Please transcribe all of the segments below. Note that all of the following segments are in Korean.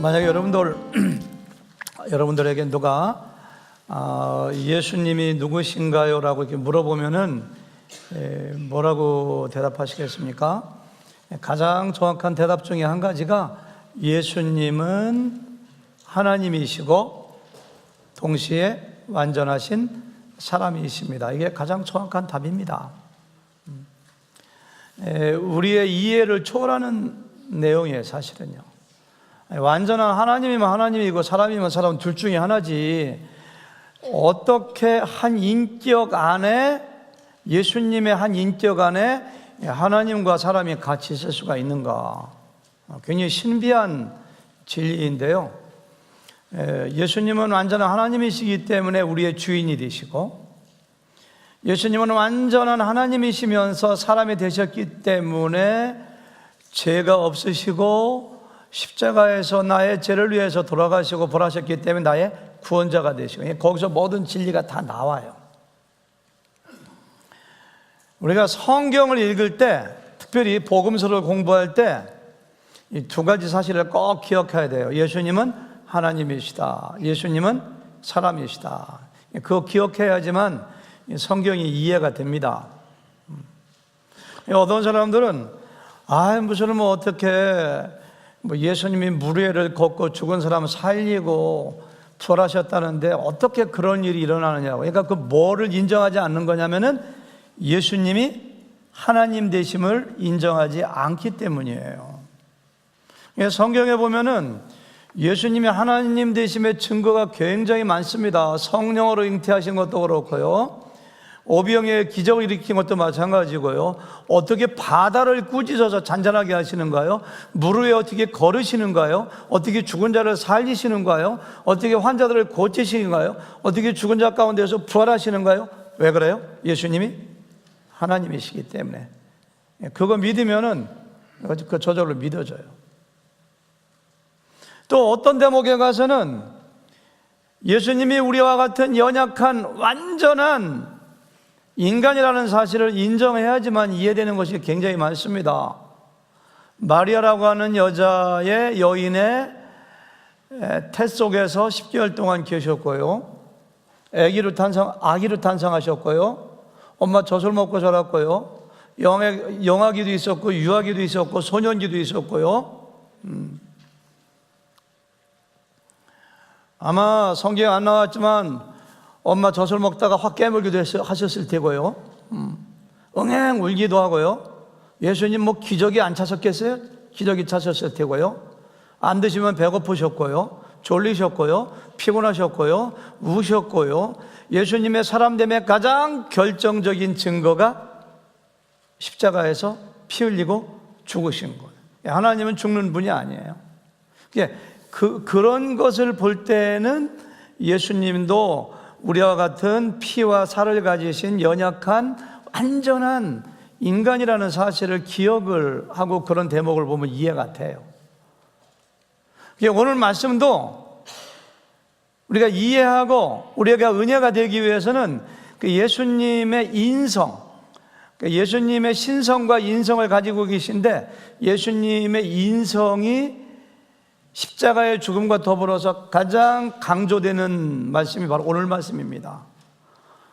만약에 여러분들에게 누가 예수님이 누구신가요? 라고 이렇게 물어보면은 뭐라고 대답하시겠습니까? 가장 정확한 대답 중에 한 가지가 예수님은 하나님이시고 동시에 완전하신 사람이십니다. 이게 가장 정확한 답입니다. 우리의 이해를 초월하는 내용이에요, 사실은요. 완전한 하나님이면 하나님이고 사람이면 사람, 둘 중에 하나지, 어떻게 한 인격 안에, 예수님의 한 인격 안에 하나님과 사람이 같이 있을 수가 있는가? 굉장히 신비한 진리인데요. 예수님은 완전한 하나님이시기 때문에 우리의 주인이 되시고, 예수님은 완전한 하나님이시면서 사람이 되셨기 때문에 죄가 없으시고 십자가에서 나의 죄를 위해서 돌아가시고 부활하셨기 때문에 나의 구원자가 되시고, 거기서 모든 진리가 다 나와요. 우리가 성경을 읽을 때, 특별히 복음서를 공부할 때 이 두 가지 사실을 꼭 기억해야 돼요. 예수님은 하나님이시다, 예수님은 사람이시다. 그거 기억해야지만 성경이 이해가 됩니다. 어떤 사람들은 무슨 어떻게 예수님이 무리를 걷고 죽은 사람 살리고 부활하셨다는데 어떻게 그런 일이 일어나느냐고. 그러니까 그 뭐를 인정하지 않는 거냐면은 예수님이 하나님 되심을 인정하지 않기 때문이에요. 성경에 보면은 예수님이 하나님 되심의 증거가 굉장히 많습니다. 성령으로 잉태하신 것도 그렇고요, 오병이의 기적을 일으킨 것도 마찬가지고요, 어떻게 바다를 꾸짖어서 잔잔하게 하시는가요? 물 위에 어떻게 걸으시는가요? 어떻게 죽은 자를 살리시는가요? 어떻게 환자들을 고치시는가요? 어떻게 죽은 자 가운데서 부활하시는가요? 왜 그래요? 예수님이 하나님이시기 때문에. 그거 믿으면은 저절로 믿어져요. 또 어떤 대목에 가서는 예수님이 우리와 같은 연약한 완전한 인간이라는 사실을 인정해야지만 이해되는 것이 굉장히 많습니다. 마리아라고 하는 여인의 태 속에서 10개월 동안 계셨고요, 아기로 탄생하셨고요, 엄마 젖을 먹고 자랐고요, 영아기도 있었고 유아기도 있었고 소년기도 있었고요. 아마 성경에 안 나왔지만 엄마 젖을 먹다가 확 깨물기도 하셨을 테고요, 응행 울기도 하고요. 예수님 기저귀 안 차셨겠어요? 기저귀 차셨을 테고요. 안 드시면 배고프셨고요, 졸리셨고요, 피곤하셨고요, 우셨고요. 예수님의 사람됨의 가장 결정적인 증거가 십자가에서 피 흘리고 죽으신 거예요. 하나님은 죽는 분이 아니에요. 그런 것을 볼 때는 예수님도 우리와 같은 피와 살을 가지신 연약한 완전한 인간이라는 사실을 기억을 하고 그런 대목을 보면 이해가 돼요. 오늘 말씀도 우리가 이해하고 우리가 은혜가 되기 위해서는 그 예수님의 인성, 예수님의 신성과 인성을 가지고 계신데, 예수님의 인성이 십자가의 죽음과 더불어서 가장 강조되는 말씀이 바로 오늘 말씀입니다.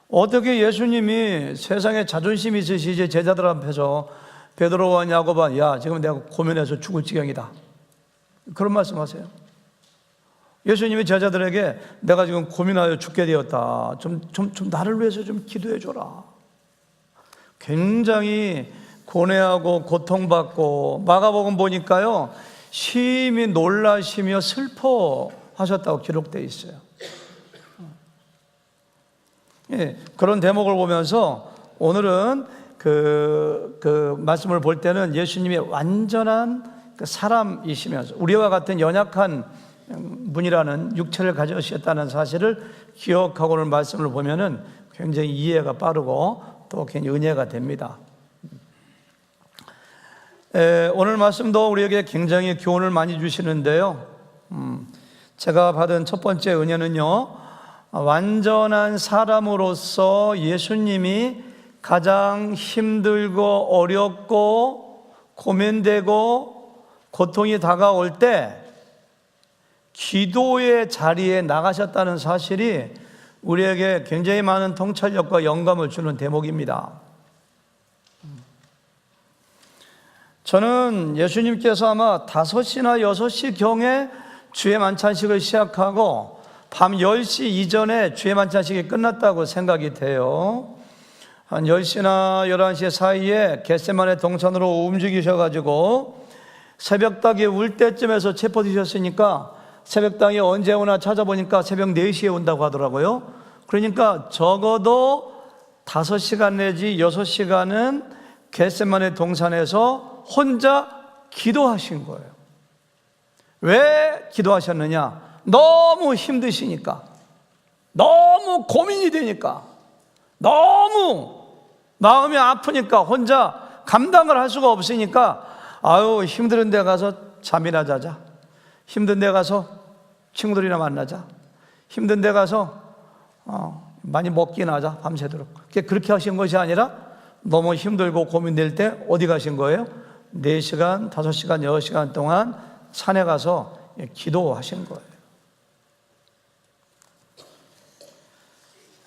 어떻게 예수님이 세상에 자존심이 있으시지 제자들 앞에서 베드로와 야고보와 야 지금 내가 고민해서 죽을 지경이다, 그런 말씀하세요? 예수님이 제자들에게 내가 지금 고민하여 죽게 되었다, 좀 나를 위해서 좀 기도해 줘라. 굉장히 고뇌하고 고통받고 마가복음 보니까요 심히 놀라시며 슬퍼하셨다고 기록되어 있어요. 그런 대목을 보면서 오늘은 그 말씀을 볼 때는 예수님이 완전한 사람이시면서 우리와 같은 연약한 분이라는 육체를 가지셨다는 사실을 기억하고 오늘 말씀을 보면은 굉장히 이해가 빠르고 또 굉장히 은혜가 됩니다. 오늘 말씀도 우리에게 굉장히 교훈을 많이 주시는데요, 제가 받은 첫 번째 은혜는요, 완전한 사람으로서 예수님이 가장 힘들고 어렵고 고민되고 고통이 다가올 때 기도의 자리에 나가셨다는 사실이 우리에게 굉장히 많은 통찰력과 영감을 주는 대목입니다. 저는 예수님께서 아마 5시나 6시 경에 주의 만찬식을 시작하고 밤 10시 이전에 주의 만찬식이 끝났다고 생각이 돼요. 한 10시나 11시 사이에 겟세마네 동산으로 움직이셔가지고 새벽닭이 울 때쯤에서 체포되셨으니까 새벽닭이 언제 오나 찾아보니까 새벽 4시에 온다고 하더라고요. 그러니까 적어도 5시간 내지 6시간은 겟세마네 동산에서 혼자 기도하신 거예요. 왜 기도하셨느냐? 너무 힘드시니까, 너무 고민이 되니까, 너무 마음이 아프니까 혼자 감당을 할 수가 없으니까 아유 힘든 데 가서 잠이나 자자, 힘든 데 가서 친구들이나 만나자, 힘든 데 가서 많이 먹기나 하자, 밤새도록. 그렇게 하신 것이 아니라 너무 힘들고 고민될 때 어디 가신 거예요? 4시간, 5시간, 6시간 동안 산에 가서 기도하신 거예요.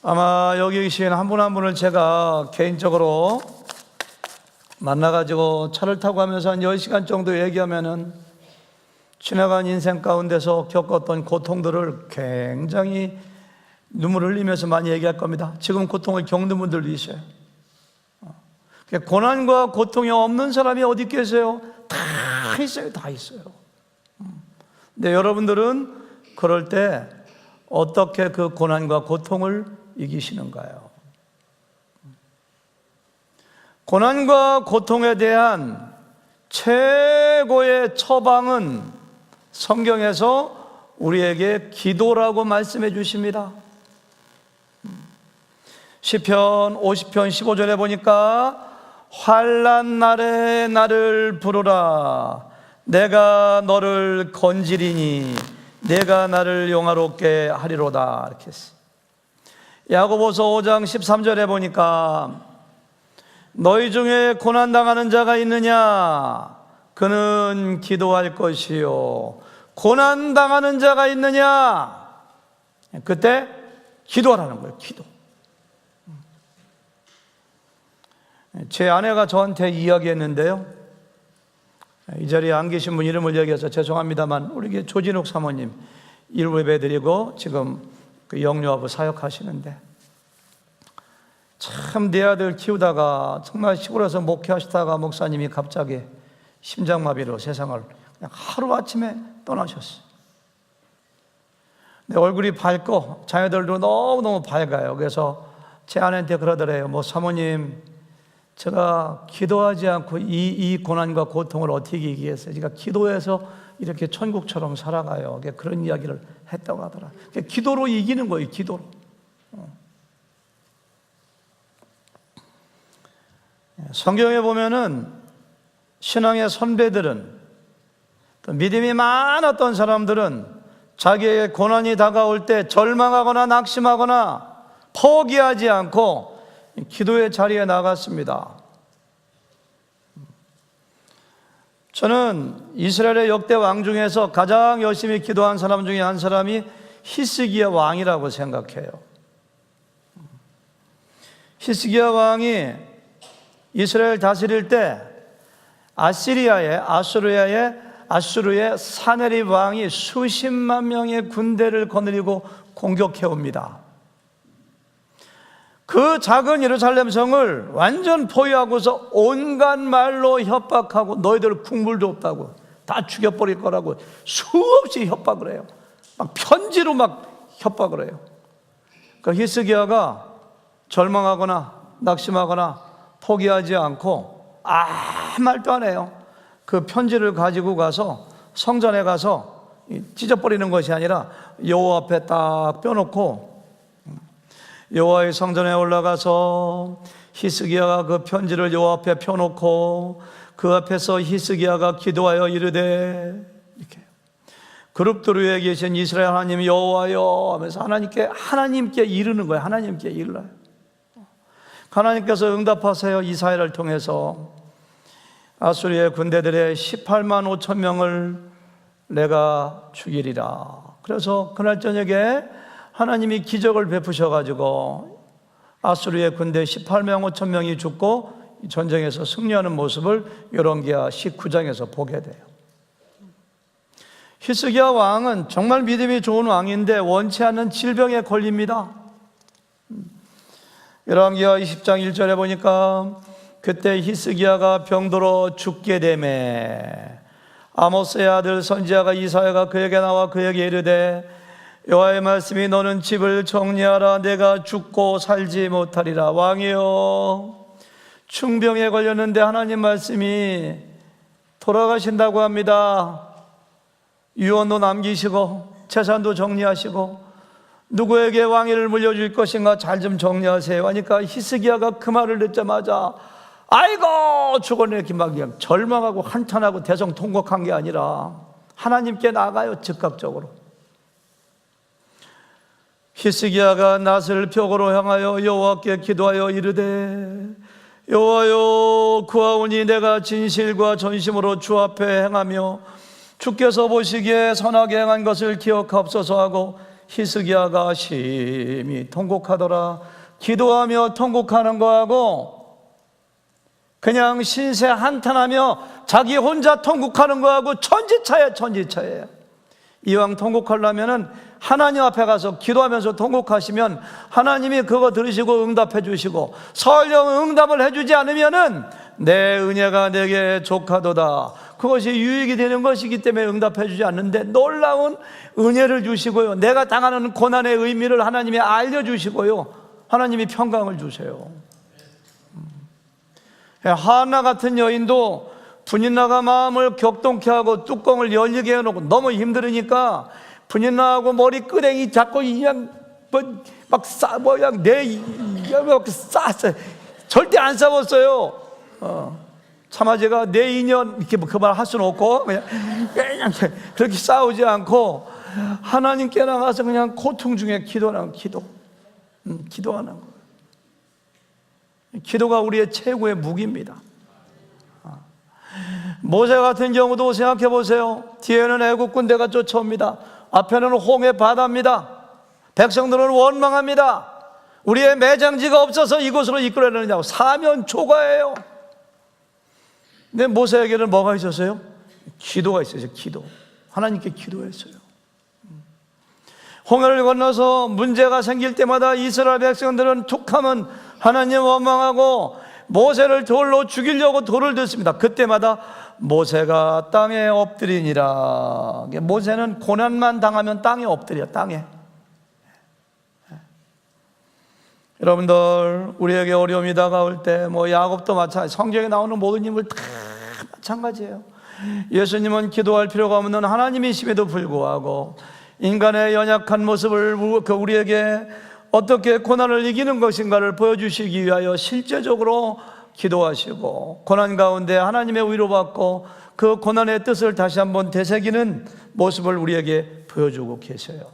아마 여기 계신 한 분 한 분을 제가 개인적으로 만나가지고 차를 타고 가면서 한 10시간 정도 얘기하면은 지나간 인생 가운데서 겪었던 고통들을 굉장히 눈물을 흘리면서 많이 얘기할 겁니다. 지금 고통을 겪는 분들도 있어요. 고난과 고통이 없는 사람이 어디 계세요? 다 있어요. 다 있어요. 근데 여러분들은 그럴 때 어떻게 그 고난과 고통을 이기시는가요? 고난과 고통에 대한 최고의 처방은 성경에서 우리에게 기도라고 말씀해 주십니다. 시편 50편 15절에 보니까 환난 날에 나를 부르라, 내가 너를 건지리니 내가 나를 영화롭게 하리로다, 이렇게 했어요. 야고보서 5장 13절에 보니까 너희 중에 고난당하는 자가 있느냐? 그는 기도할 것이요. 고난당하는 자가 있느냐? 그때 기도하라는 거예요. 기도. 제 아내가 저한테 이야기했는데요, 이 자리에 안 계신 분 이름을 얘기해서 죄송합니다만 우리 조진욱 사모님 일부 예배드리고 지금 그 영유아부 사역하시는데, 참 내 아들 키우다가 정말 시골에서 목회하시다가 목사님이 갑자기 심장마비로 세상을 그냥 하루아침에 떠나셨어요. 내 얼굴이 밝고 자녀들도 너무너무 밝아요. 그래서 제 아내한테 그러더래요. 뭐 사모님, 제가 기도하지 않고 이 고난과 고통을 어떻게 이기겠어요? 제가 기도해서 이렇게 천국처럼 살아가요. 그런 이야기를 했다고 하더라. 기도로 이기는 거예요. 기도로. 성경에 보면은 신앙의 선배들은, 또 믿음이 많았던 사람들은 자기의 고난이 다가올 때 절망하거나 낙심하거나 포기하지 않고 기도의 자리에 나갔습니다. 저는 이스라엘의 역대 왕 중에서 가장 열심히 기도한 사람 중에 한 사람이 히스기야 왕이라고 생각해요. 히스기야 왕이 이스라엘 다스릴 때 아수르의 사네립 왕이 수십만 명의 군대를 거느리고 공격해 옵니다. 그 작은 예루살렘 성을 완전 포위하고서 온갖 말로 협박하고 너희들 국물도 없다고 다 죽여버릴 거라고 수없이 협박을 해요. 막 편지로 막 협박을 해요. 그 히스기야가 절망하거나 낙심하거나 포기하지 않고 아무 말도 안 해요. 그 편지를 가지고 가서 성전에 가서 찢어버리는 것이 아니라 여호와 앞에 딱 펴놓고 여호와의 성전에 올라가서 히스기야가 그 편지를 여호와 앞에 펴놓고 그 앞에서 히스기야가 기도하여 이르되, 이렇게 그룹들 위에 계신 이스라엘 하나님 여호와여 하면서 하나님께 이르는 거예요. 하나님께 일러요. 하나님께서 응답하세요. 이사야를 통해서 아수리의 군대들의 18만 5천 명을 내가 죽이리라. 그래서 그날 저녁에 하나님이 기적을 베푸셔가지고 아수르의 군대 18만 5천 명이 죽고 전쟁에서 승리하는 모습을 열왕기하 19장에서 보게 돼요. 히스기야 왕은 정말 믿음이 좋은 왕인데 원치 않는 질병에 걸립니다. 열왕기하 20장 1절에 보니까 그때 히스기야가 병들어 죽게 되매 아모스의 아들 선지자가 이사야가 그에게 나와 그에게 이르되 여호와의 말씀이 너는 집을 정리하라. 내가 죽고 살지 못하리라. 왕이여, 충병에 걸렸는데 하나님 말씀이 돌아가신다고 합니다. 유언도 남기시고 재산도 정리하시고 누구에게 왕위를 물려줄 것인가 잘 좀 정리하세요 하니까 히스기야가 그 말을 듣자마자 아이고 죽었네 이렇게 막 그냥 절망하고 한탄하고 대성통곡한 게 아니라 하나님께 나가요. 즉각적으로 히스기야가 낫을 벽으로 향하여 여호와께 기도하여 이르되 여호와여, 구하오니 내가 진실과 전심으로 주 앞에 행하며 주께서 보시기에 선하게 행한 것을 기억하옵소서 하고 히스기야가 심히 통곡하더라. 기도하며 통곡하는 거하고 그냥 신세 한탄하며 자기 혼자 통곡하는 거하고 천지차예요. 이왕 통곡하려면은 하나님 앞에 가서 기도하면서 통곡하시면 하나님이 그거 들으시고 응답해 주시고 설령 응답을 해주지 않으면은 내 은혜가 내게 족하도다. 그것이 유익이 되는 것이기 때문에 응답해 주지 않는데 놀라운 은혜를 주시고요. 내가 당하는 고난의 의미를 하나님이 알려주시고요. 하나님이 평강을 주세요. 하나 같은 여인도 분인나가 마음을 격동케 하고 뚜껑을 열리게 해놓고 너무 힘들으니까 분인나하고 머리끄댕이 잡고 그냥 그냥 싸 절대 안 싸웠어요. 참아제가 내 인연 이렇게 그 말 할 수는 없고 그냥 그렇게 싸우지 않고 하나님께 나가서 그냥 고통 중에 기도하는 기도하는 거. 기도가 우리의 최고의 무기입니다. 모세 같은 경우도 생각해 보세요. 뒤에는 애국 군대가 쫓아옵니다. 앞에는 홍해 바다입니다. 백성들은 원망합니다. 우리의 매장지가 없어서 이곳으로 이끌어내느냐고 사면 초과예요. 근데 모세에게는 뭐가 있었어요? 기도가 있었어요. 기도. 하나님께 기도했어요. 홍해를 건너서 문제가 생길 때마다 이스라엘 백성들은 툭하면 하나님 원망하고 모세를 돌로 죽이려고 돌을 듭니다. 그때마다 모세가 땅에 엎드리니라. 모세는 고난만 당하면 땅에 엎드려. 땅에. 여러분들 우리에게 어려움이 다가올 때 야곱도 마찬가지, 성경에 나오는 모든 인물 다 마찬가지예요. 예수님은 기도할 필요가 없는 하나님이심에도 불구하고 인간의 연약한 모습을 우리에게 어떻게 고난을 이기는 것인가를 보여주시기 위하여 실제적으로 기도하시고 고난 가운데 하나님의 위로받고 그 고난의 뜻을 다시 한번 되새기는 모습을 우리에게 보여주고 계셔요.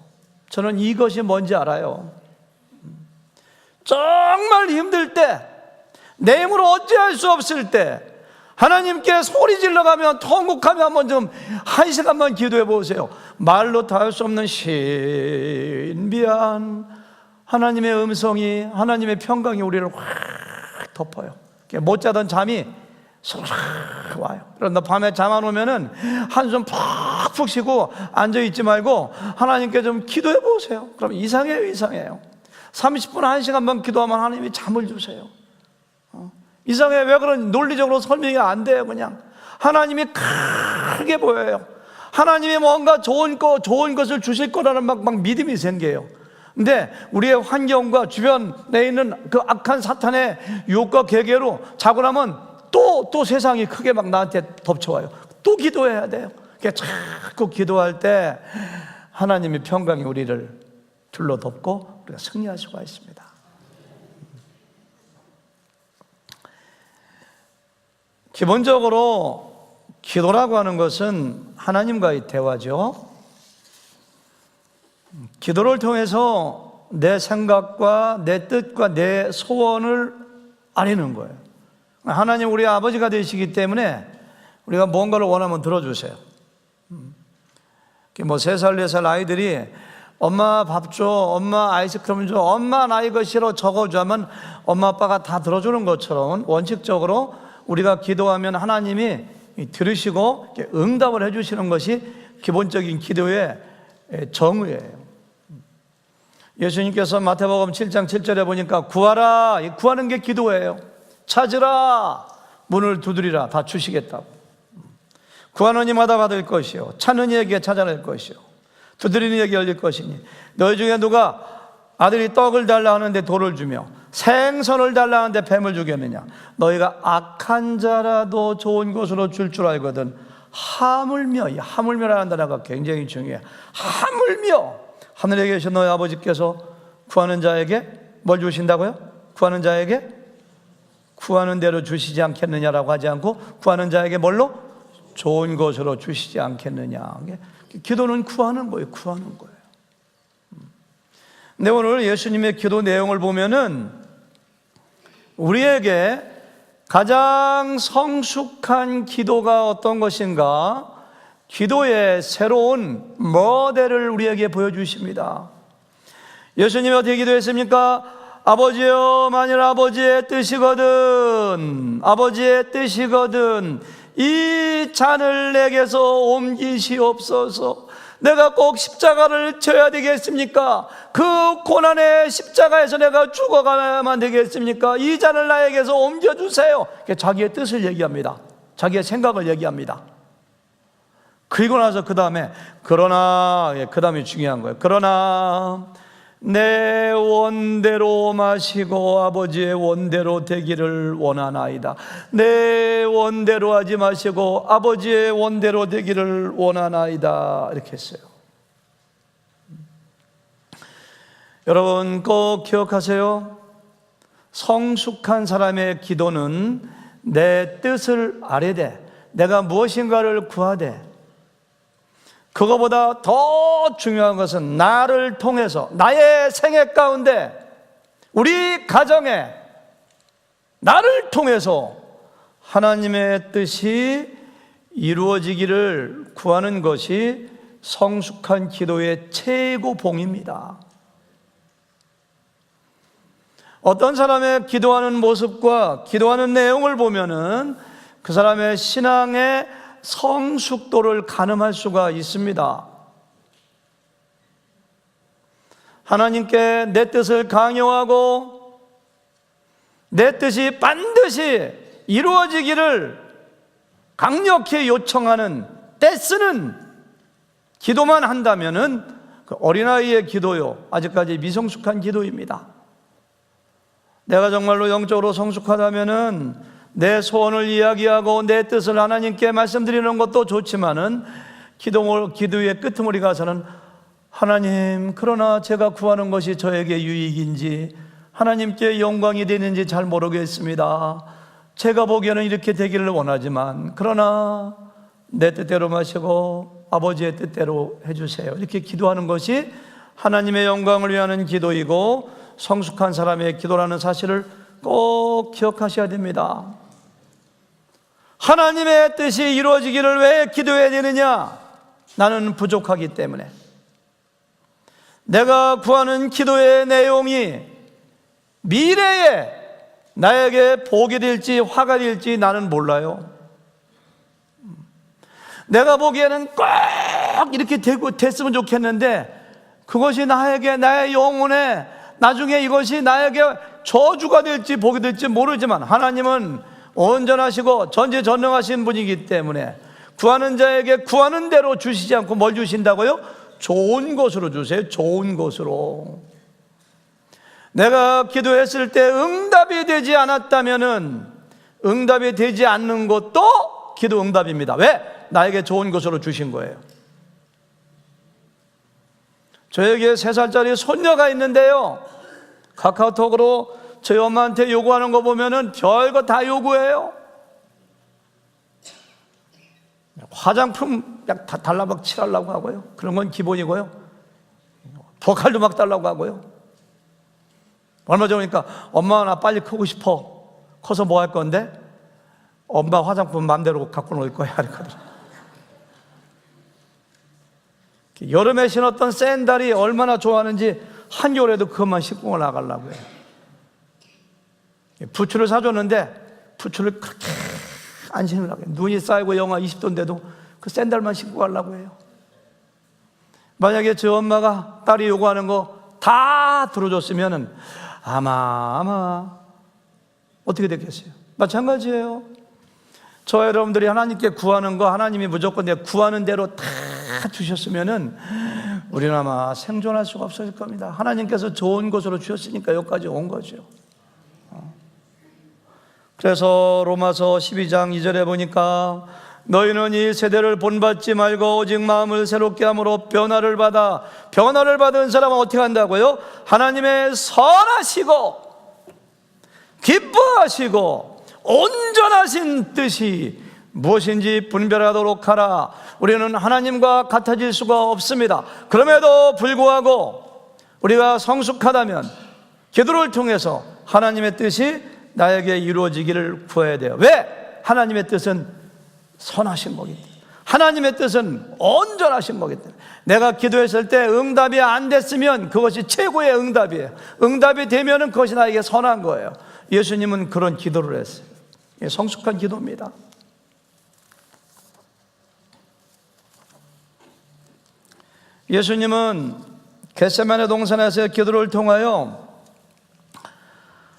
저는 이것이 뭔지 알아요. 정말 힘들 때, 내 힘으로 어찌할 수 없을 때 하나님께 소리 질러가며 통곡하며 한번 좀 1시간만 기도해 보세요. 말로 다 할 수 없는 신비한 하나님의 음성이, 하나님의 평강이 우리를 확 덮어요. 못 자던 잠이 쏙 와요. 그런데 밤에 잠 안 오면은 한숨 푹푹 쉬고 앉아있지 말고 하나님께 좀 기도해 보세요. 그럼 이상해요. 30분 1시간만 기도하면 하나님이 잠을 주세요. 이상해. 왜 그런 논리적으로 설명이 안 돼요. 그냥 하나님이 크게 보여요. 하나님이 뭔가 좋은 것을 주실 거라는 막 믿음이 생겨요. 근데 우리의 환경과 주변에 있는 그 악한 사탄의 유혹과 계계로 자고 나면 또 세상이 크게 막 나한테 덮쳐와요. 또 기도해야 돼요. 자꾸 기도할 때 하나님의 평강이 우리를 둘러덮고 우리가 승리할 수가 있습니다. 기본적으로 기도라고 하는 것은 하나님과의 대화죠. 기도를 통해서 내 생각과 내 뜻과 내 소원을 아뢰는 거예요. 하나님 우리 아버지가 되시기 때문에 우리가 뭔가를 원하면 들어주세요. 뭐 3살, 4살 아이들이 엄마 밥 줘, 엄마 아이스크림 줘, 엄마 나 이거 싫어 저거 줘 하면 엄마 아빠가 다 들어주는 것처럼 원칙적으로 우리가 기도하면 하나님이 들으시고 응답을 해주시는 것이 기본적인 기도의 정의예요. 예수님께서 마태복음 7장 7절에 보니까 구하라, 구하는 게 기도예요. 찾으라, 문을 두드리라, 다 주시겠다고. 구하는 이마다 받을 것이요, 찾는 이에게 찾아낼 것이요, 두드리는 이에게 열릴 것이니 너희 중에 누가 아들이 떡을 달라 하는데 돌을 주며 생선을 달라 하는데 뱀을 주겠느냐? 너희가 악한 자라도 좋은 것으로 줄 줄 알거든. 하물며, 이 하물며라는 단어가 굉장히 중요해요. 하물며 하늘에 계신 너희 아버지께서 구하는 자에게 뭘 주신다고요? 구하는 자에게 구하는 대로 주시지 않겠느냐라고 하지 않고 구하는 자에게 뭘로? 좋은 것으로 주시지 않겠느냐. 기도는 구하는 거예요. 구하는 거예요. 근데 오늘 예수님의 기도 내용을 보면은 우리에게 가장 성숙한 기도가 어떤 것인가, 기도의 새로운 모델을 우리에게 보여주십니다. 예수님이 어떻게 기도했습니까? 아버지여, 만일 아버지의 뜻이거든, 아버지의 뜻이거든 이 잔을 내게서 옮기시옵소서. 내가 꼭 십자가를 져야 되겠습니까? 그 고난의 십자가에서 내가 죽어가야만 되겠습니까? 이 잔을 나에게서 옮겨주세요. 자기의 뜻을 얘기합니다. 자기의 생각을 얘기합니다. 그리고 나서 그 다음에 그러나, 그 다음이 중요한 거예요. 그러나 내 원대로 마시고 아버지의 원대로 되기를 원하나이다. 내 원대로 하지 마시고 아버지의 원대로 되기를 원하나이다. 이렇게 했어요. 여러분 꼭 기억하세요. 성숙한 사람의 기도는 내 뜻을 아뢰되 내가 무엇인가를 구하되, 그거보다 더 중요한 것은 나를 통해서 나의 생애 가운데 우리 가정에 나를 통해서 하나님의 뜻이 이루어지기를 구하는 것이 성숙한 기도의 최고봉입니다. 어떤 사람의 기도하는 모습과 기도하는 내용을 보면은 그 사람의 신앙의 성숙도를 가늠할 수가 있습니다. 하나님께 내 뜻을 강요하고 내 뜻이 반드시 이루어지기를 강력히 요청하는 떼쓰는 기도만 한다면은 그 어린아이의 기도요, 아직까지 미성숙한 기도입니다. 내가 정말로 영적으로 성숙하다면은 내 소원을 이야기하고 내 뜻을 하나님께 말씀드리는 것도 좋지만은 기도의 끄트머리 가서는 하나님, 그러나 제가 구하는 것이 저에게 유익인지 하나님께 영광이 되는지 잘 모르겠습니다. 제가 보기에는 이렇게 되기를 원하지만 그러나 내 뜻대로 마시고 아버지의 뜻대로 해주세요. 이렇게 기도하는 것이 하나님의 영광을 위하는 기도이고 성숙한 사람의 기도라는 사실을 꼭 기억하셔야 됩니다. 하나님의 뜻이 이루어지기를 왜 기도해야 되느냐? 나는 부족하기 때문에. 내가 구하는 기도의 내용이 미래에 나에게 복이 될지 화가 될지 나는 몰라요. 내가 보기에는 꼭 이렇게 됐으면 좋겠는데 그것이 나에게, 나의 영혼에 나중에 이것이 나에게 저주가 될지 복이 될지 모르지만 하나님은 온전하시고 전지전능하신 분이기 때문에 구하는 자에게 구하는 대로 주시지 않고 뭘 주신다고요? 좋은 것으로 주세요. 좋은 것으로. 내가 기도했을 때 응답이 되지 않았다면은 응답이 되지 않는 것도 기도 응답입니다. 왜? 나에게 좋은 것으로 주신 거예요. 저에게 3살짜리 손녀가 있는데요, 카카오톡으로 저희 엄마한테 요구하는 거 보면은 별거 다 요구해요. 화장품 다 달라고 칠하려고 하고요. 그런 건 기본이고요. 보컬도 막 달라고 하고요. 얼마 전이니까 엄마 나 빨리 크고 싶어. 커서 뭐 할 건데? 엄마 화장품 마음대로 갖고 놀 거야. 그러거든요. 여름에 신었던 샌들이 얼마나 좋아하는지 한겨울에도 그것만 신고 나가려고 해요. 부츠를 사줬는데 부츠를 그렇게 안 신으려고 해요. 눈이 쌓이고 영하 20도인데도 그 샌들만 신고 가려고 해요. 만약에 저 엄마가 딸이 요구하는 거 다 들어줬으면 아마 어떻게 됐겠어요? 마찬가지예요. 저 여러분들이 하나님께 구하는 거 하나님이 무조건 내가 구하는 대로 다 주셨으면은 우리는 아마 생존할 수가 없을 겁니다. 하나님께서 좋은 곳으로 주셨으니까 여기까지 온 거죠. 그래서 로마서 12장 2절에 보니까 너희는 이 세대를 본받지 말고 오직 마음을 새롭게 함으로 변화를 받은 사람은 어떻게 한다고요? 하나님의 선하시고 기뻐하시고 온전하신 뜻이 무엇인지 분별하도록 하라. 우리는 하나님과 같아질 수가 없습니다. 그럼에도 불구하고 우리가 성숙하다면 기도를 통해서 하나님의 뜻이 나에게 이루어지기를 구해야 돼요. 왜? 하나님의 뜻은 선하신 거기 때문에, 하나님의 뜻은 온전하신 거기 때문에. 내가 기도했을 때 응답이 안 됐으면 그것이 최고의 응답이에요. 응답이 되면은 그것이 나에게 선한 거예요. 예수님은 그런 기도를 했어요. 성숙한 기도입니다. 예수님은 겟세마네 동산에서 기도를 통하여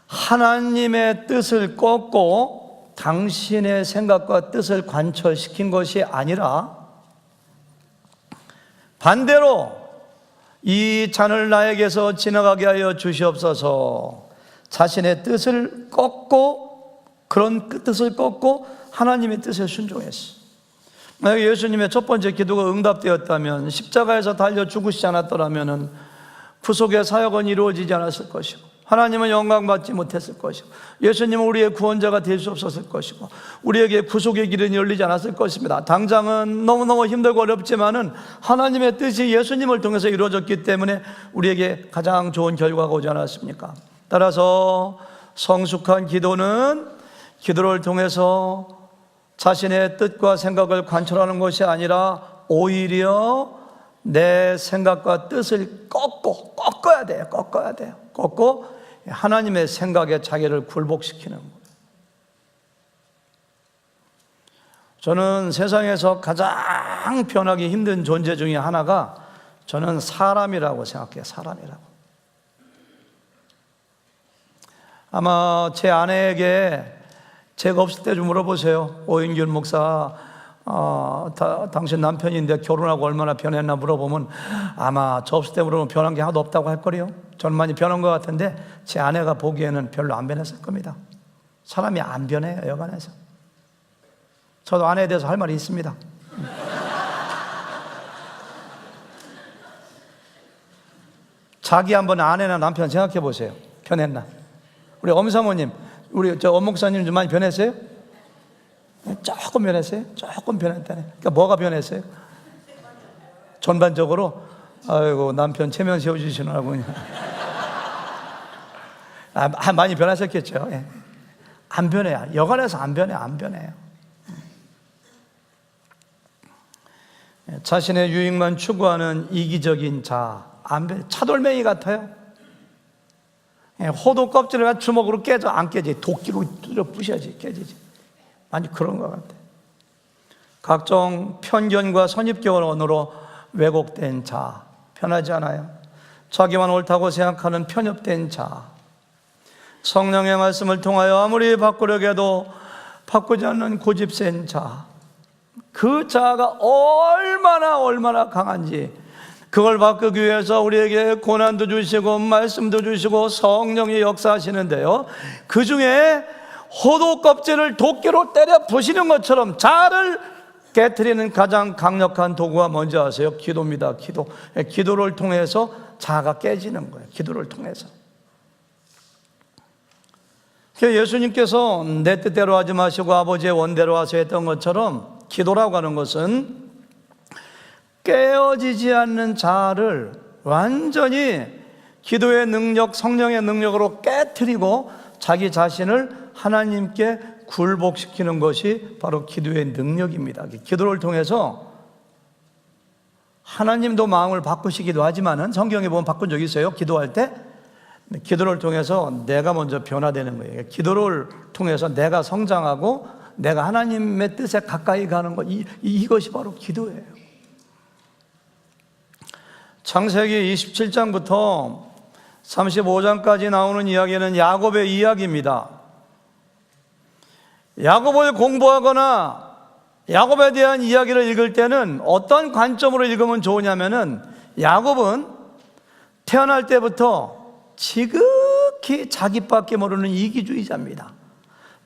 하나님의 뜻을 꺾고 당신의 생각과 뜻을 관철시킨 것이 아니라 반대로 이 잔을 나에게서 지나가게 하여 주시옵소서, 자신의 뜻을 꺾고, 그런 뜻을 꺾고 하나님의 뜻에 순종했어요. 만약에 예수님의 첫 번째 기도가 응답되었다면, 십자가에서 달려 죽으시지 않았더라면 구속의 사역은 이루어지지 않았을 것이고, 하나님은 영광받지 못했을 것이고, 예수님은 우리의 구원자가 될 수 없었을 것이고, 우리에게 구속의 길은 열리지 않았을 것입니다. 당장은 너무너무 힘들고 어렵지만은 하나님의 뜻이 예수님을 통해서 이루어졌기 때문에 우리에게 가장 좋은 결과가 오지 않았습니까? 따라서 성숙한 기도는 기도를 통해서 자신의 뜻과 생각을 관철하는 것이 아니라 오히려 내 생각과 뜻을 꺾어야 돼요. 꺾고 하나님의 생각에 자기를 굴복시키는 거예요. 저는 세상에서 가장 변하기 힘든 존재 중에 하나가 저는 사람이라고 생각해요. 사람이라고. 아마 제 아내에게 제가 없을 때 좀 물어보세요. 오인균 목사, 당신 남편인데 결혼하고 얼마나 변했나 물어보면 아마 저 없을 때 물어보면 변한 게 하나도 없다고 할 거래요. 저는 많이 변한 것 같은데 제 아내가 보기에는 별로 안 변했을 겁니다. 사람이 안 변해요, 여간해서. 저도 아내에 대해서 할 말이 있습니다. 자기 한번 아내나 남편 생각해 보세요. 변했나? 우리 엄사모님, 우리 저 엄목사님 좀 많이 변했어요? 조금 변했어요? 조금 변했다네. 그러니까 뭐가 변했어요? 전반적으로. 아이고, 남편 체면 세워주시느라고 그냥. 많이 변하셨겠죠. 예. 안 변해요. 여간해서 안 변해요. 자신의 유익만 추구하는 이기적인 자, 안 변해. 차돌멩이 같아요. 호두 껍질을 주먹으로 깨져 안 깨지. 도끼로 뚫어 부셔야지 깨지지. 아니 그런 것 같아요. 각종 편견과 선입견으로 왜곡된 자, 편하지 않아요. 자기만 옳다고 생각하는 편협된 자, 성령의 말씀을 통하여 아무리 바꾸려고 해도 바꾸지 않는 고집센 자, 그 자가 얼마나 강한지, 그걸 바꾸기 위해서 우리에게 고난도 주시고 말씀도 주시고 성령이 역사하시는데요, 그 중에 호두 껍질을 도끼로 때려 부시는 것처럼 자를 깨트리는 가장 강력한 도구가 뭔지 아세요? 기도입니다. 기도를 통해서 자가 깨지는 거예요. 기도를 통해서. 예수님께서 내 뜻대로 하지 마시고 아버지의 원대로 하세요 했던 것처럼, 기도라고 하는 것은 깨어지지 않는 자를 완전히 기도의 능력, 성령의 능력으로 깨트리고 자기 자신을 하나님께 굴복시키는 것이 바로 기도의 능력입니다. 기도를 통해서 하나님도 마음을 바꾸시기도 하지만은 성경에 보면 바꾼 적이 있어요. 기도할 때 기도를 통해서 내가 먼저 변화되는 거예요. 기도를 통해서 내가 성장하고 내가 하나님의 뜻에 가까이 가는 것, 이것이 바로 기도예요. 창세기 27장부터 35장까지 나오는 이야기는 야곱의 이야기입니다. 야곱을 공부하거나 야곱에 대한 이야기를 읽을 때는 어떤 관점으로 읽으면 좋으냐면은, 야곱은 태어날 때부터 지극히 자기밖에 모르는 이기주의자입니다.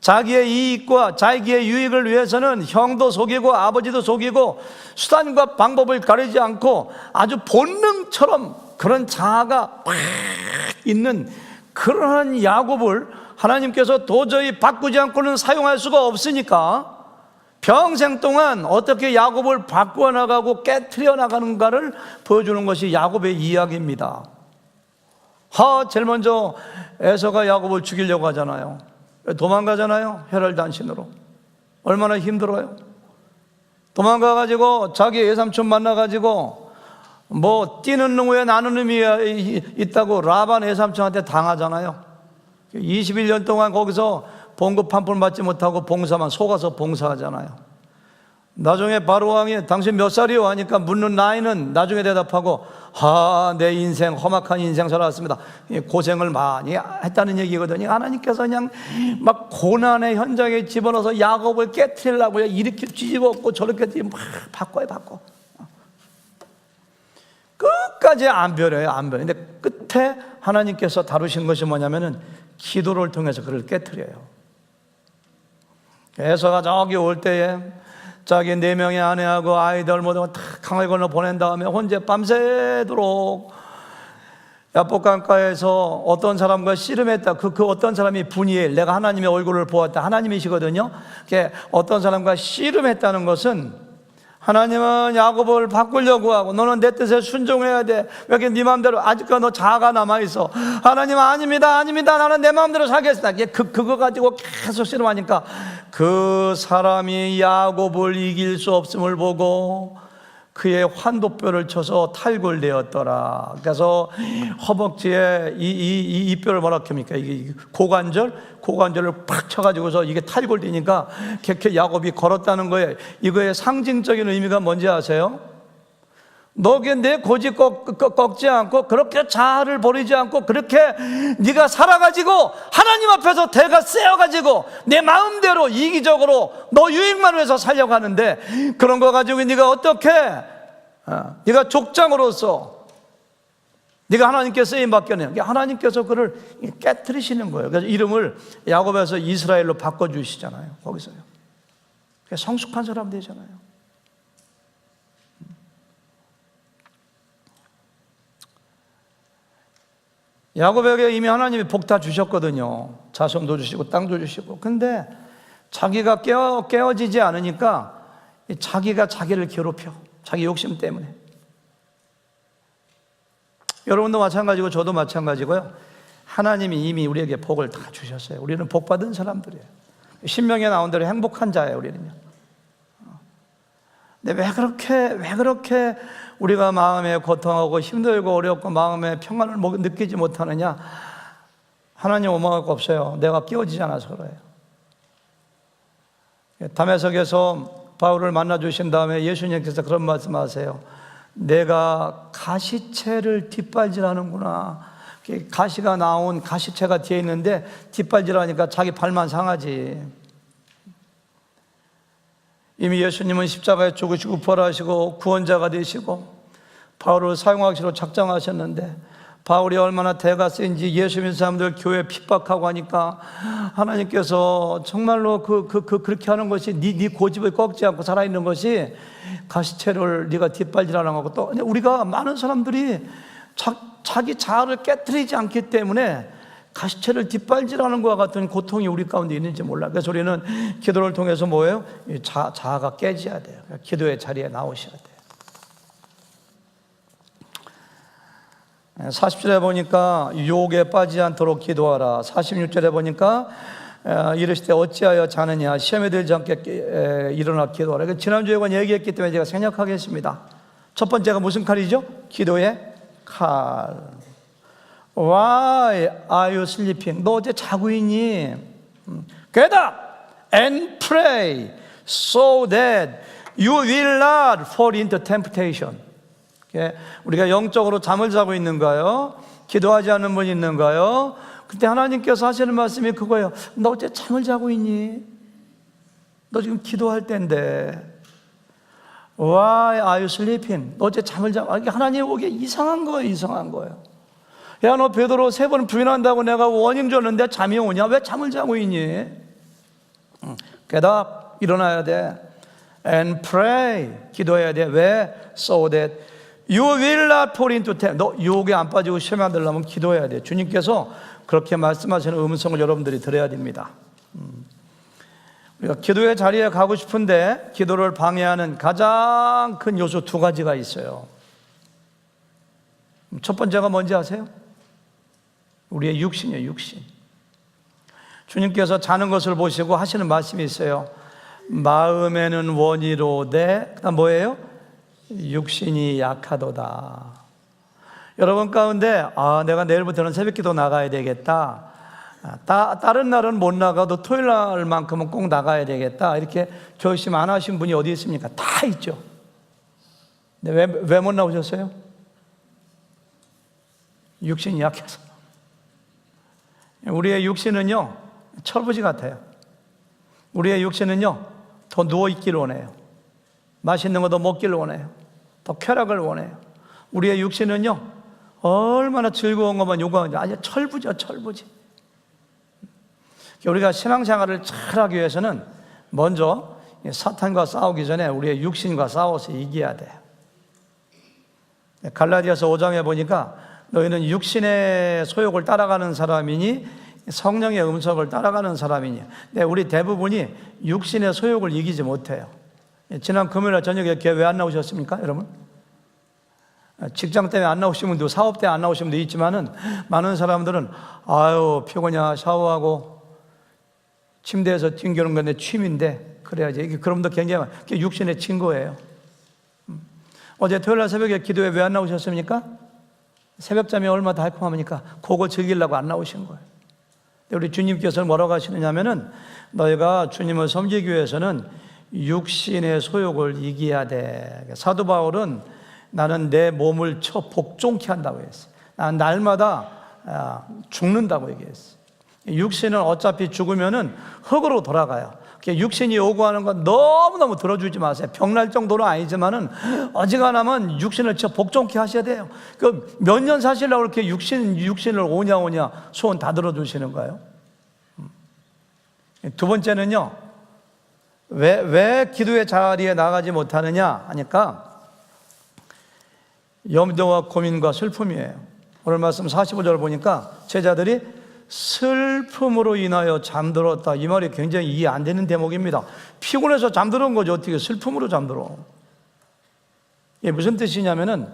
자기의 이익과 자기의 유익을 위해서는 형도 속이고 아버지도 속이고 수단과 방법을 가리지 않고 아주 본능처럼 그런 자아가 팍 있는 그러한 야곱을 하나님께서 도저히 바꾸지 않고는 사용할 수가 없으니까 평생 동안 어떻게 야곱을 바꾸어 나가고 깨트려 나가는가를 보여주는 것이 야곱의 이야기입니다. 제일 먼저 에서가 야곱을 죽이려고 하잖아요. 도망가잖아요. 혈혈단신으로. 얼마나 힘들어요. 도망가가지고 자기 외삼촌 만나가지고 뭐 뛰는 놈 왜 나는 놈이 있다고 라반 외삼촌한테 당하잖아요. 21년 동안 거기서 봉급 한 푼 받지 못하고 봉사만 속아서 봉사하잖아요. 나중에 바로 왕이 당신 몇 살이요? 하니까 묻는 나이는 나중에 대답하고 내 인생 험악한 인생 살았습니다. 고생을 많이 했다는 얘기거든요. 하나님께서 그냥 막 고난의 현장에 집어넣어서 야곱을 깨트리려고 이렇게 뒤집었고 저렇게 막 바꿔요. 끝까지 안 변해요. 안 변해요. 근데 끝에 하나님께서 다루신 것이 뭐냐면은 기도를 통해서 그를 깨트려요. 에서가 저기 올 때에 자기 4명의 아내하고 아이들 모두 다 강을 건너 보낸 다음에 혼자 밤새도록 야복강가에서 어떤 사람과 씨름했다. 그 어떤 사람이 분이엘, 내가 하나님의 얼굴을 보았다. 하나님이시거든요. 어떤 사람과 씨름했다는 것은 하나님은 야곱을 바꾸려고 하고 너는 내 뜻에 순종해야 돼. 왜 이렇게 네 마음대로 아직까지 너 자아가 남아있어. 하나님 아닙니다 나는 내 마음대로 살겠습니다. 그거 가지고 계속 씨름하니까 그 사람이 야곱을 이길 수 없음을 보고 그의 환도뼈를 쳐서 탈골되었더라. 그래서 허벅지에 이 뼈를 뭐라 합니까? 이게 고관절을 팍 쳐가지고서 이게 탈골되니까 야곱이 걸었다는 거예요. 이거의 상징적인 의미가 뭔지 아세요? 너게 내 고집 꺾지 않고 그렇게 자아를 버리지 않고 그렇게 네가 살아가지고 하나님 앞에서 대가 세어가지고 내 마음대로 이기적으로 너 유익만 위해서 살려고 하는데 그런 거 가지고 네가 어떻게 네가 족장으로서 네가 하나님께 쓰임받겠냐. 하나님께서 그를 깨트리시는 거예요. 그래서 이름을 야곱에서 이스라엘로 바꿔주시잖아요. 거기서요. 성숙한 사람 되잖아요. 야곱에게 이미 하나님이 복 다 주셨거든요. 자손도 주시고 땅도 주시고. 근데 자기가 깨어지지 않으니까 자기가 자기를 괴롭혀. 자기 욕심 때문에. 여러분도 마찬가지고 저도 마찬가지고요. 하나님이 이미 우리에게 복을 다 주셨어요. 우리는 복 받은 사람들이에요. 신명에 나온 대로 행복한 자예요, 우리는요. 근데 왜 그렇게 우리가 마음에 고통하고 힘들고 어렵고 마음에 평안을 느끼지 못하느냐? 하나님 오망할 거 없어요. 내가 끼워지지 않아서 그래요. 담에석에서 바울을 만나 주신 다음에 예수님께서 그런 말씀하세요. 내가 가시채를 뒷발질하는구나. 가시가 나온 가시채가 뒤에 있는데 뒷발질하니까 자기 발만 상하지. 이미 예수님은 십자가에 죽으시고 부활하시고 구원자가 되시고 바울을 사용하시로 작정하셨는데 바울이 얼마나 대가 센지 예수 믿는 사람들 교회 핍박하고 하니까 하나님께서 정말로 그렇게 하는 것이 네 고집을 꺾지 않고 살아있는 것이 가시채를 네가 뒷발질하는 거고 또 우리가 많은 사람들이 자기 자아를 깨트리지 않기 때문에 가시채를 뒷발질하는 것과 같은 고통이 우리 가운데 있는지 몰라. 그래서 우리는 기도를 통해서 뭐예요? 자아가 깨져야 돼요. 기도의 자리에 나오셔야 돼요. 40절에 보니까 유혹에 빠지지 않도록 기도하라. 46절에 보니까 이르시되 어찌하여 자느냐 시험에 들지 않게 일어나 기도하라. 지난주에 얘기했기 때문에 제가 생략하겠습니다. 첫 번째가 무슨 칼이죠? 기도의 칼. Why are you sleeping? 너 어제 자고 있니? Get up and pray so that you will not fall into temptation. 우리가 영적으로 잠을 자고 있는가요? 기도하지 않는 분이 있는가요? 그때 하나님께서 하시는 말씀이 그거예요. 너 어째 잠을 자고 있니? 너 지금 기도할 때인데. Why are you sleeping? 너 어째 잠을 자고? 하나님 보기에 이상한 거예요. 이상한 거예요. 야, 너 베드로 3번 부인한다고 내가 워닝 줬는데 잠이 오냐? 왜 잠을 자고 있니? Get up, 일어나야 돼. And pray, 기도해야 돼. 왜? So that you will not fall into temptation. 너 유혹에 안 빠지고 시험에 안 들려면 기도해야 돼. 주님께서 그렇게 말씀하시는 음성을 여러분들이 들어야 됩니다. 우리가 기도의 자리에 가고 싶은데 기도를 방해하는 가장 큰 요소 2가지가 있어요. 첫 번째가 뭔지 아세요? 우리의 육신이에요. 육신. 주님께서 자는 것을 보시고 하시는 말씀이 있어요. 마음에는 원이로되, 그다음 뭐예요? 육신이 약하도다. 여러분 가운데 내가 내일부터는 새벽기도 나가야 되겠다. 다른 날은 못 나가도 토요일 날만큼은 꼭 나가야 되겠다. 이렇게 결심 안 하신 분이 어디 있습니까? 다 있죠. 근데 왜 못 나오셨어요? 육신이 약해서. 우리의 육신은요, 철부지 같아요. 우리의 육신은요, 더 누워있기를 원해요. 맛있는 거 더 먹기를 원해요. 더 쾌락을 원해요. 우리의 육신은요, 얼마나 즐거운 것만 요구하는지 아주 철부지야, 철부지. 우리가 신앙생활을 잘하기 위해서는 먼저 사탄과 싸우기 전에 우리의 육신과 싸워서 이겨야 돼요. 갈라디아서 5장에 보니까 너희는 육신의 소욕을 따라가는 사람이니 성령의 음성을 따라가는 사람이니. 근데 우리 대부분이 육신의 소욕을 이기지 못해요. 지난 금요일 저녁에 교회 왜 안 나오셨습니까, 여러분? 직장 때문에 안 나오신 분도, 사업 때문에 안 나오신 분도 있지만은 많은 사람들은 피곤해, 샤워하고 침대에서 튕겨는 건데 취미인데 그래야지. 이게 그럼도 굉장히 육신의 친구예요. 어제 토요일 날 새벽에 기도회 왜 안 나오셨습니까? 새벽잠이 얼마나 달콤합니까? 그거 즐기려고 안 나오신 거예요. 우리 주님께서는 뭐라고 하시느냐면은 너희가 주님을 섬기기 위해서는 육신의 소욕을 이겨야 돼. 사도 바울은 나는 내 몸을 복종케 한다고 했어요. 난 날마다 죽는다고 얘기했어요. 육신은 어차피 죽으면은 흙으로 돌아가요. 육신이 요구하는 건 너무너무 들어주지 마세요. 병날 정도는 아니지만은 어지간하면 육신을 복종케 하셔야 돼요. 몇 년 사시려고 그렇게 육신을 오냐 소원 다 들어주시는 거예요. 2번째는요, 왜 기도의 자리에 나가지 못하느냐 하니까 염려와 고민과 슬픔이에요. 오늘 말씀 45절 보니까 제자들이 슬픔으로 인하여 잠들었다. 이 말이 굉장히 이해 안 되는 대목입니다. 피곤해서 잠들은 거죠. 어떻게 슬픔으로 잠들어? 이게 무슨 뜻이냐면은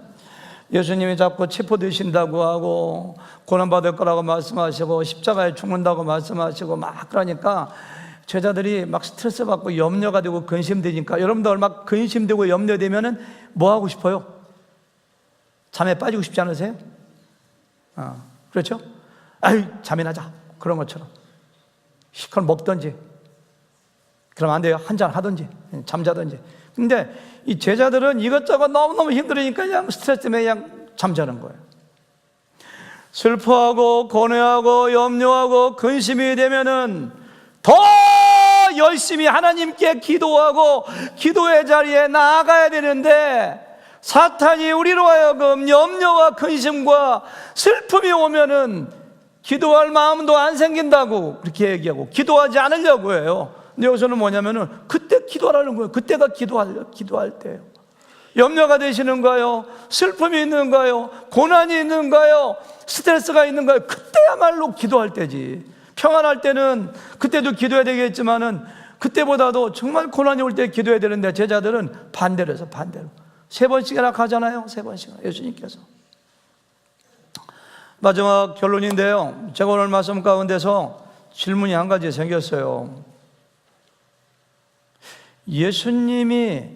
예수님이 자꾸 체포되신다고 하고 고난받을 거라고 말씀하시고 십자가에 죽는다고 말씀하시고 막 그러니까 제자들이 막 스트레스 받고 염려가 되고 근심되니까, 여러분도 얼마 근심되고 염려되면은 뭐 하고 싶어요? 잠에 빠지고 싶지 않으세요? 그렇죠? 잠이나 자. 그런 것처럼 시커먼 먹든지, 그러면 안 돼요. 한잔 하든지 잠자든지. 근데 이 제자들은 이것저것 너무너무 힘들으니까 그냥 스트레스 때문에 그냥 잠자는 거예요. 슬퍼하고 고뇌하고 염려하고 근심이 되면은 더 열심히 하나님께 기도하고 기도의 자리에 나아가야 되는데, 사탄이 우리로 하여금 염려와 근심과 슬픔이 오면은 기도할 마음도 안 생긴다고 그렇게 얘기하고 기도하지 않으려고 해요. 근데 여기서는 뭐냐면은 그때 기도하라는 거예요. 그때가 기도할 때예요. 염려가 되시는가요? 슬픔이 있는가요? 고난이 있는가요? 스트레스가 있는가요? 그때야말로 기도할 때지. 평안할 때는 그때도 기도해야 되겠지만은 그때보다도 정말 고난이 올 때 기도해야 되는데 제자들은 반대로 해서 반대로 3번씩이나 가잖아요. 3번씩이나 예수님께서. 마지막 결론인데요, 제가 오늘 말씀 가운데서 질문이 한 가지 생겼어요. 예수님이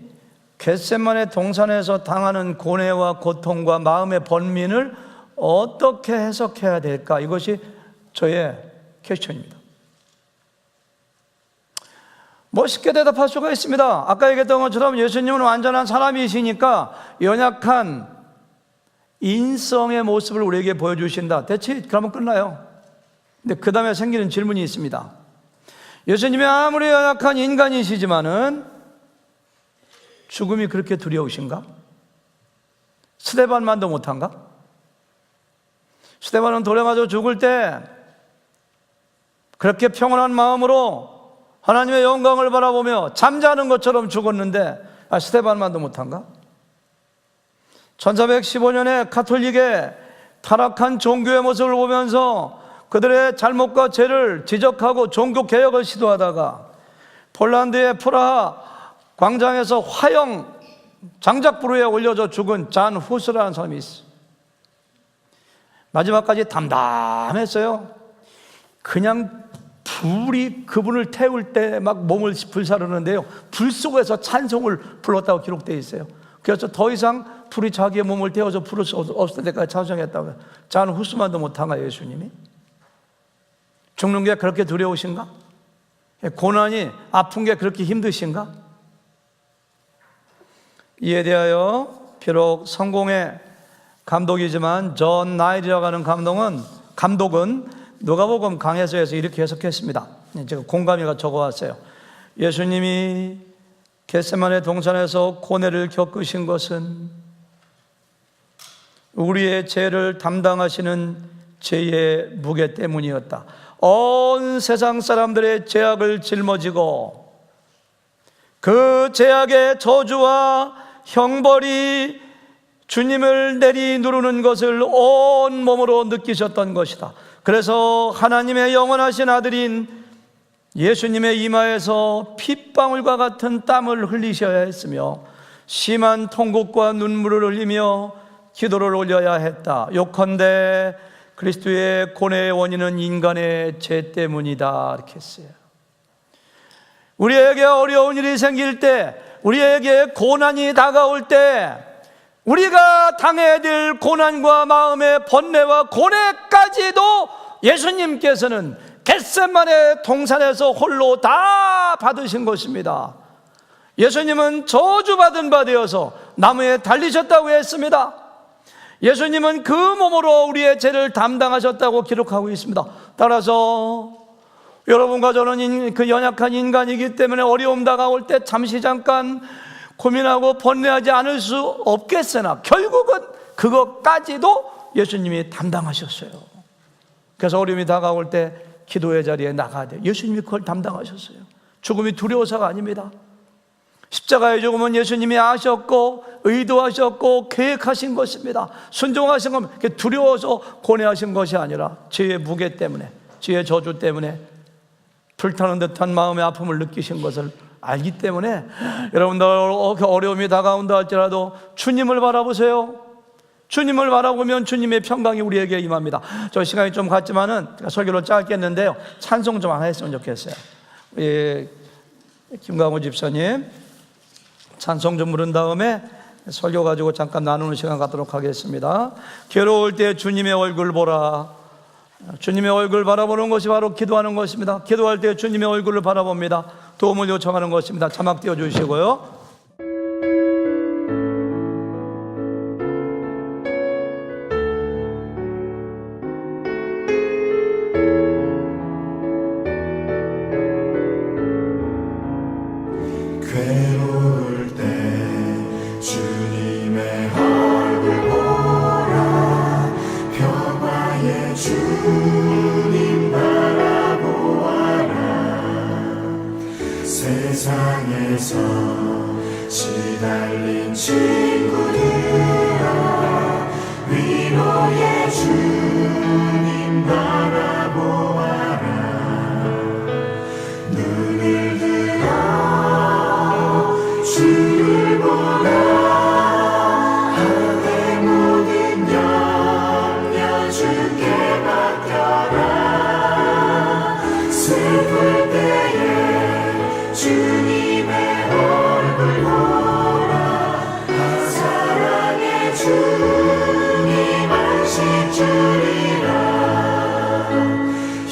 겟세마네 동산에서 당하는 고뇌와 고통과 마음의 번민을 어떻게 해석해야 될까? 이것이 저의 퀘스천입니다. 쉽게 대답할 수가 있습니다. 아까 얘기했던 것처럼 예수님은 완전한 사람이시니까 연약한 인성의 모습을 우리에게 보여주신다. 대체 그러면 끝나요. 근데 그 다음에 생기는 질문이 있습니다. 예수님이 아무리 연약한 인간이시지만은 죽음이 그렇게 두려우신가? 스데반만도 못한가? 스데반은 돌에 맞아 죽을 때 그렇게 평온한 마음으로 하나님의 영광을 바라보며 잠자는 것처럼 죽었는데 스데반만도 못한가? 1415년에 가톨릭의 타락한 종교의 모습을 보면서 그들의 잘못과 죄를 지적하고 종교개혁을 시도하다가 폴란드의 프라하 광장에서 화형 장작부루에 올려져 죽은 잔 후스라는 사람이 있어요. 마지막까지 담담했어요. 그냥 불이 그분을 태울 때 막 몸을 불사르는데요, 불 속에서 찬송을 불렀다고 기록되어 있어요. 그래서 더 이상 불이 자기의 몸을 태워서 부를 수 없을 때까지 찬송했다고요. 잔 후스만도 못한가 예수님이? 죽는 게 그렇게 두려우신가? 고난이 아픈 게 그렇게 힘드신가? 이에 대하여 비록 성공의 감독이지만 존 나일이라고 하는 감독은 누가복음 강해서에서 이렇게 해석했습니다. 제가 공감이가 적어왔어요. 예수님이 겟세마네 동산에서 고뇌를 겪으신 것은 우리의 죄를 담당하시는 죄의 무게 때문이었다. 온 세상 사람들의 죄악을 짊어지고 그 죄악의 저주와 형벌이 주님을 내리 누르는 것을 온 몸으로 느끼셨던 것이다. 그래서 하나님의 영원하신 아들인 예수님의 이마에서 핏방울과 같은 땀을 흘리셔야 했으며 심한 통곡과 눈물을 흘리며 기도를 올려야 했다. 요컨대 그리스도의 고뇌의 원인은 인간의 죄 때문이다. 이렇게 했어요. 우리에게 어려운 일이 생길 때, 우리에게 고난이 다가올 때 우리가 당해야 될 고난과 마음의 번뇌와 고뇌까지도 예수님께서는 겟세마네 동산에서 홀로 다 받으신 것입니다. 예수님은 저주받은 바 되어서 나무에 달리셨다고 했습니다. 예수님은 그 몸으로 우리의 죄를 담당하셨다고 기록하고 있습니다. 따라서 여러분과 저는 그 연약한 인간이기 때문에 어려움 다가올 때 잠깐 고민하고 번뇌하지 않을 수 없겠으나 결국은 그것까지도 예수님이 담당하셨어요. 그래서 어려움이 다가올 때 기도의 자리에 나가야 돼요. 예수님이 그걸 담당하셨어요. 죽음이 두려워서가 아닙니다. 십자가의 죽음은 예수님이 아셨고 의도하셨고 계획하신 것입니다. 순종하신 건 두려워서 고뇌하신 것이 아니라 죄의 무게 때문에, 죄의 저주 때문에 불타는 듯한 마음의 아픔을 느끼신 것을 알기 때문에 여러분들 어려움이 다가온다 할지라도 주님을 바라보세요. 주님을 바라보면 주님의 평강이 우리에게 임합니다. 저 시간이 좀 갔지만은 설교를 짧게 했는데요, 찬송 좀 하나 했으면 좋겠어요. 김강호 집사님 찬송 좀 부른 다음에 설교 가지고 잠깐 나누는 시간 갖도록 하겠습니다. 괴로울 때 주님의 얼굴 보라. 주님의 얼굴 바라보는 것이 바로 기도하는 것입니다. 기도할 때 주님의 얼굴을 바라봅니다. 도움을 요청하는 것입니다. 자막 띄워주시고요. 괴로울 때 주님의 얼굴 보라. 평화의 주님 바라보아라. 세상에서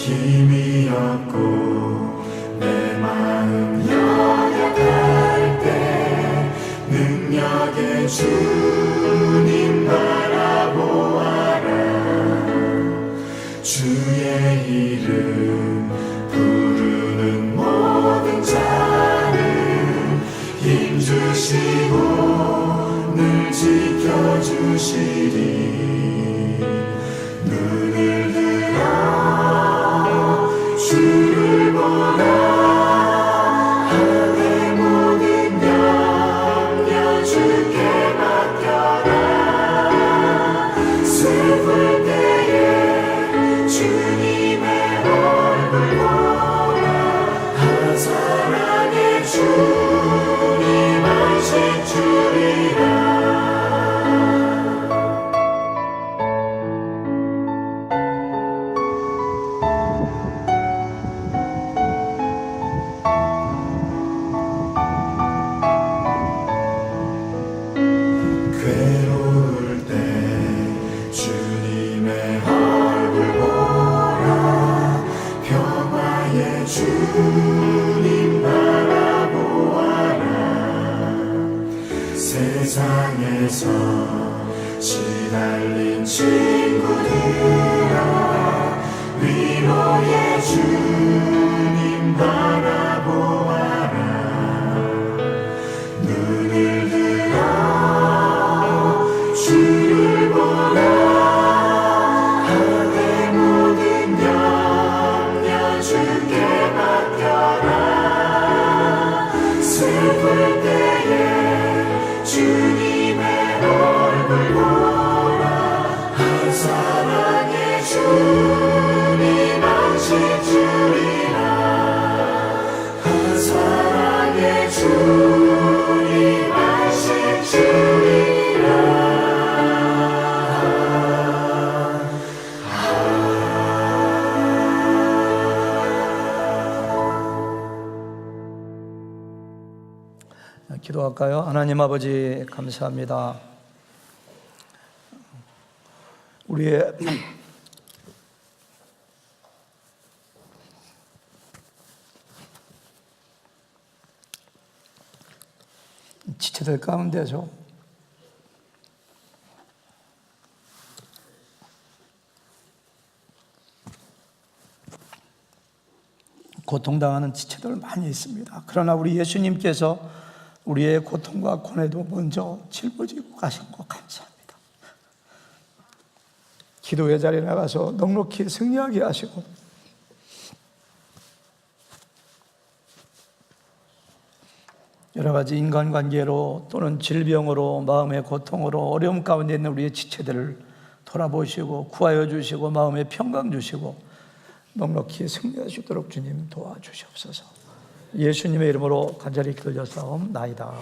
힘이 없고 내 마음 연약할 때 능력의 주님 바라보아라. 주의 이름 부르는 모든 자는 힘주시고 늘 지켜주시리. 눈을 들어 주를 보라. 하늘의 모든 염려 주께 맡겨라. 슬플 때에 주님의 얼굴 보라. 사랑의 주님 안식 주리라. 괴로울 때 주님의 얼굴 보라. 평화의 주님 바라보아라. 세상에서 시달린 친구들아 위로의 주님 바라보아라. 눈을 들어 주를 보라. 하늘의 모든 염려 주께 맡겨라. 슬플 때에 주님의 얼굴 보라. 한 사랑의 주님 안식 주리라. 한 사랑의 주님 안식 주리라. 기도할까요? 하나님 아버지 감사합니다. 우리의 지체들 가운데서 고통당하는 지체들 많이 있습니다. 그러나 우리 예수님께서 우리의 고통과 고뇌도 먼저 짊어지고 가신 것 감사합니다. 기도의 자리에 나가서 넉넉히 승리하게 하시고 여러 가지 인간관계로 또는 질병으로 마음의 고통으로 어려움 가운데 있는 우리의 지체들을 돌아보시고 구하여 주시고 마음의 평강 주시고 넉넉히 승리하시도록 주님 도와주시옵소서. 예수님의 이름으로 간절히 기도드렸사옵나이다.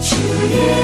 주의